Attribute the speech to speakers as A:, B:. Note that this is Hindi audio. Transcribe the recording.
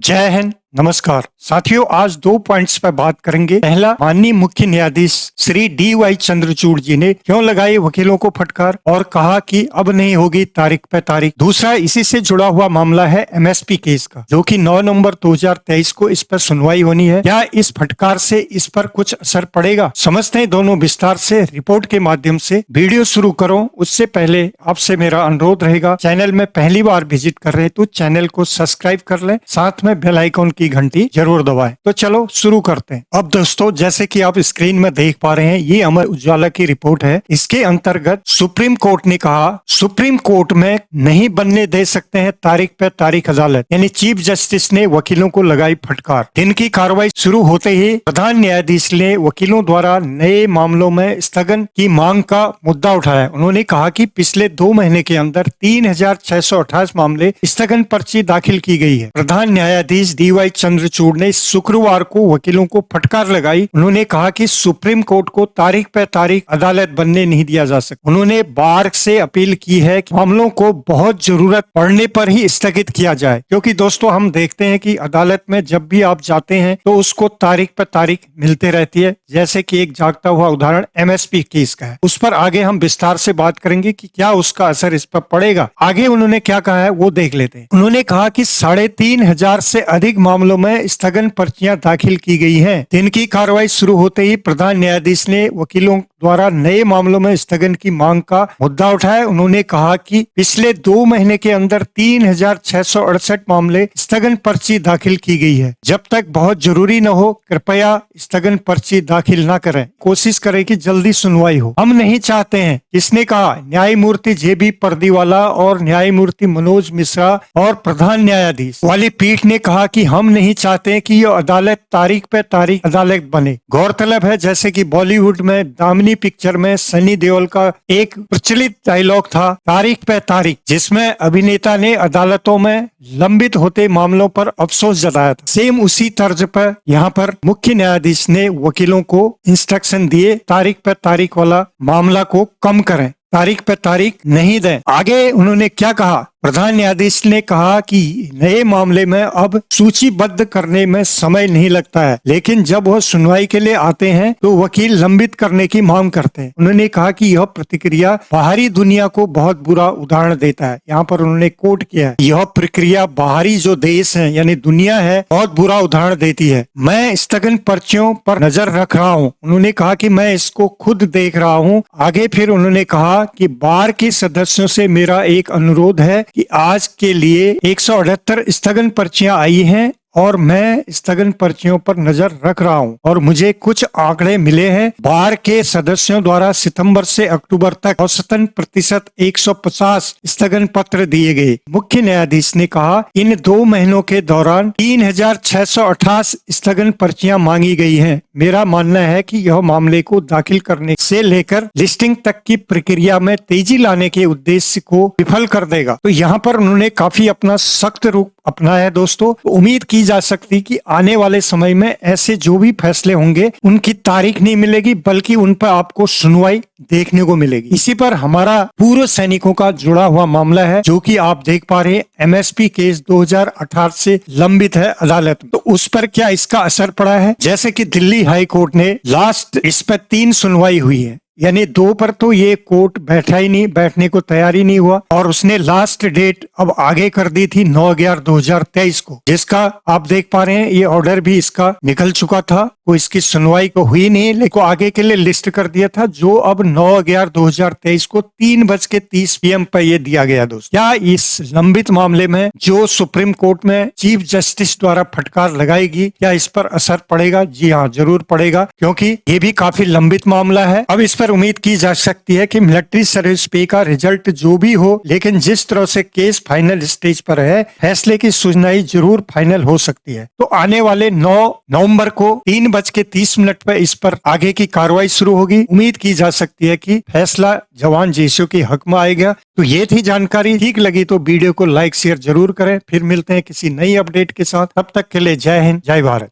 A: जय हिंद। नमस्कार साथियों, आज 2 पॉइंट्स पर बात करेंगे। पहला, माननीय मुख्य न्यायाधीश श्री DY चंद्रचूड़ जी ने क्यों लगाई वकीलों को फटकार और कहा कि अब नहीं होगी तारीख पे तारीख। दूसरा, इसी से जुड़ा हुआ मामला है MSP केस का, जो कि 9 नवंबर 2023 को इस पर सुनवाई होनी है। क्या इस फटकार से इस पर कुछ असर पड़ेगा? समझते हैं दोनों विस्तार से रिपोर्ट के माध्यम से। वीडियो शुरू करो उससे पहले आपसे मेरा अनुरोध रहेगा, चैनल में पहली बार विजिट कर रहे हैं तो चैनल को सब्सक्राइब कर लें, साथ में बेल आइकॉन की घंटी जरूर दबाएं। तो चलो शुरू करते हैं। अब दोस्तों, जैसे कि आप स्क्रीन में देख पा रहे हैं, ये अमर उजाला की रिपोर्ट है। इसके अंतर्गत सुप्रीम कोर्ट ने कहा, सुप्रीम कोर्ट में नहीं बनने दे सकते हैं तारीख पे तारीख अदालत, यानी चीफ जस्टिस ने वकीलों को लगाई फटकार। दिन की कार्रवाई शुरू होते ही प्रधान न्यायाधीश ने वकीलों द्वारा नए मामलों में स्थगन की मांग का मुद्दा उठाया। उन्होंने कहा कि पिछले 2 महीने के अंदर 3628 मामले स्थगन पर्ची दाखिल की गई है। प्रधान न्यायाधीश DY चंद्रचूड़ ने शुक्रवार को वकीलों को फटकार लगाई। उन्होंने कहा कि सुप्रीम कोर्ट को तारीख पे तारीख अदालत बनने नहीं दिया जा सकता। उन्होंने बार से अपील की है कि मामलों को बहुत जरूरत पड़ने पर ही स्थगित किया जाए, क्योंकि दोस्तों हम देखते हैं कि अदालत में जब भी आप जाते हैं तो उसको तारीख पे तारीख मिलते रहती है। जैसे कि एक जागता हुआ उदाहरण MSP केस का है, उस पर आगे हम विस्तार से बात करेंगे कि क्या उसका असर इस पर पड़ेगा। आगे उन्होंने क्या कहा है वो देख लेते हैं। उन्होंने कहा कि 3500 से अधिक मामलों में स्थगन पर्चियां दाखिल की गई हैं। दिन की कार्रवाई शुरू होते ही प्रधान न्यायाधीश ने वकीलों द्वारा नए मामलों में स्थगन की मांग का मुद्दा उठाया। उन्होंने कहा कि पिछले 2 महीने के अंदर 3668 मामले स्थगन पर्ची दाखिल की गई है। जब तक बहुत जरूरी न हो, कृपया स्थगन पर्ची दाखिल न करें। कोशिश करें कि जल्दी सुनवाई हो। हम नहीं चाहते हैं। किसने कहा? न्यायमूर्ति JB पर्दीवाला और न्यायमूर्ति मनोज मिश्रा और प्रधान न्यायाधीश वाली पीठ ने कहा कि हम नहीं चाहते कि यह अदालत तारीख पे तारीख अदालत बने। गौरतलब है, जैसे कि बॉलीवुड में दामिनी पिक्चर में सनी देओल का एक प्रचलित डायलॉग था, तारीख पे तारीख, जिसमें अभिनेता ने अदालतों में लंबित होते मामलों पर अफसोस जताया था। सेम उसी तर्ज पर यहाँ पर मुख्य न्यायाधीश ने वकीलों को इंस्ट्रक्शन दिए, तारीख पे तारीख वाला मामला को कम करें, तारीख पे तारीख नहीं दें। आगे उन्होंने क्या कहा? प्रधान न्यायाधीश ने कहा कि नए मामले में अब सूचीबद्ध करने में समय नहीं लगता है, लेकिन जब वह सुनवाई के लिए आते हैं तो वकील लंबित करने की मांग करते हैं। उन्होंने कहा कि यह प्रतिक्रिया बाहरी दुनिया को बहुत बुरा उदाहरण देता है। यहाँ पर उन्होंने कोट किया है, यह प्रक्रिया बाहरी जो देश है यानी दुनिया है, बहुत बुरा उदाहरण देती है। मैं स्थगन पर्चियों पर नजर रख रहा हूँ। उन्होंने कहा कि मैं इसको खुद देख रहा हूँ। आगे फिर उन्होंने कहा कि बार के सदस्यों से मेरा एक अनुरोध है कि आज के लिए 178 स्थगन पर्चियां आई हैं और मैं स्थगन पर्चियों पर नजर रख रहा हूं और मुझे कुछ आंकड़े मिले हैं। बार के सदस्यों द्वारा सितंबर से अक्टूबर तक औसतन प्रतिशत 150 स्थगन पत्र दिए गए। मुख्य न्यायाधीश ने कहा, इन 2 महीनों के दौरान 3628 स्थगन पर्चियां मांगी गई हैं। मेरा मानना है कि यह मामले को दाखिल करने से लेकर लिस्टिंग तक की प्रक्रिया में तेजी लाने के उद्देश्य को विफल कर देगा। तो यहाँ पर उन्होंने काफी अपना सख्त रूप अपनाया है। दोस्तों, उम्मीद की जा सकती कि आने वाले समय में ऐसे जो भी फैसले होंगे उनकी तारीख नहीं मिलेगी, बल्कि उन पर आपको सुनवाई देखने को मिलेगी। इसी पर हमारा पूर्व सैनिकों का जुड़ा हुआ मामला है, जो कि आप देख पा रहे हैं MSP केस 2018 से लंबित है अदालत में। तो उस पर क्या इसका असर पड़ा है? जैसे कि दिल्ली हाई कोर्ट ने लास्ट इस पर 3 सुनवाई हुई है, यानी 2 पर तो ये कोर्ट बैठने को तैयार ही नहीं हुआ, और उसने लास्ट डेट अब आगे कर दी थी 9/11/2023 को, जिसका आप देख पा रहे हैं ये ऑर्डर भी इसका निकल चुका था। वो इसकी सुनवाई को हुई नहीं, लेकिन आगे के लिए लिस्ट कर दिया था, जो अब 9/11/2023 को 3:30 PM पर ये दिया गया। दोस्त, क्या इस लंबित मामले में जो सुप्रीम कोर्ट में चीफ जस्टिस द्वारा फटकार लगाएगी, क्या इस पर असर पड़ेगा? जी हाँ, जरूर पड़ेगा, क्योंकि ये भी काफी लंबित मामला है। अब इस पर उम्मीद की जा सकती है कि मिलिट्री सर्विस पे का रिजल्ट जो भी हो, लेकिन जिस तरह से केस फाइनल स्टेज पर है, फैसले की सुनवाई जरूर फाइनल हो सकती है। तो आने वाले 9 नवंबर को 3:30 पर इस पर आगे की कार्रवाई शुरू होगी। उम्मीद की जा सकती है कि फैसला जवान जेसीओ के हक में आएगा। तो ये थी जानकारी। ठीक लगी तो वीडियो को लाइक शेयर जरूर करें। फिर मिलते हैं किसी नई अपडेट के साथ। तब तक के लिए जय हिंद, जय भारत।